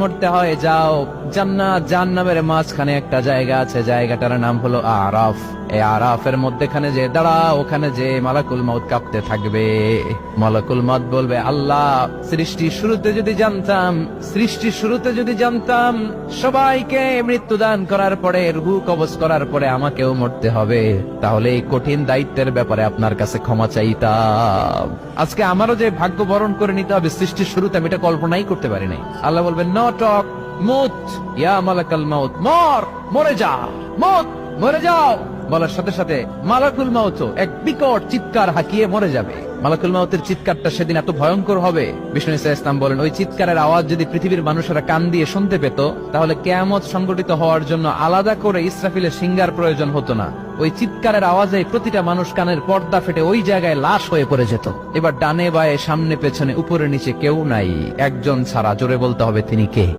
মরতে হয় যাও, জান্নাত জাহান্নামের মাঝখানে একটা জায়গা আছে, জায়গাটার নাম হলো আরাফ। এই আরাফের মধ্যখানে যে দাঁড়া, ওখানে যে মালাকুল মউত কাঁপতে থাকবে। মালাকুল মউত বলবে, আল্লাহ সৃষ্টির শুরুতে যদি জানতাম সবাইকে মৃত্যুদান করার পরে, রূহ কবজ করার পরে আমাকেও মরতে হবে, তাহলে এই কঠিন দায়িত্বের ব্যাপারে আপনার কাছে ক্ষমা চাইতাম। আজকে আমারও যে ভাগ্য বরণ করে নিতে হবে সৃষ্টির শুরুতে, আমি এটা কল্পনাই করতে পারি নাই। আল্লাহ বলবেন, নো টক, মুত ইয়া মালাকুল মউত, মরে যা, মরে যাও। বলার সাথে সাথে মালাকুল মউত এক বিকট চিৎকার হাঁকিয়ে মরে যাবে। মালাকুল মউতের চিৎকারটা সেদিন এত ভয়ঙ্কর হবে, বিষ্ণু ঈসা ইসলাম বলেন, ওই চিৎকারের আওয়াজ যদি পৃথিবীর মানুষেরা কান দিয়ে শুনতে পেত, তাহলে কিয়ামত সংগঠিত হওয়ার জন্য আলাদা করে ইসরাফিলের সিংহার প্রয়োজন হতো না। ওই চিৎকারের আওয়াজে প্রতিটা মানুষ কানের পর্দা ফেটে ওই জায়গায় লাশ হয়ে পড়ে যেত। এবার ডানে বায়ে সামনে পেছনে উপরে নিচে কেউ নাই, একজন ছাড়া। জোরে বলতে হবে, তিনি কে?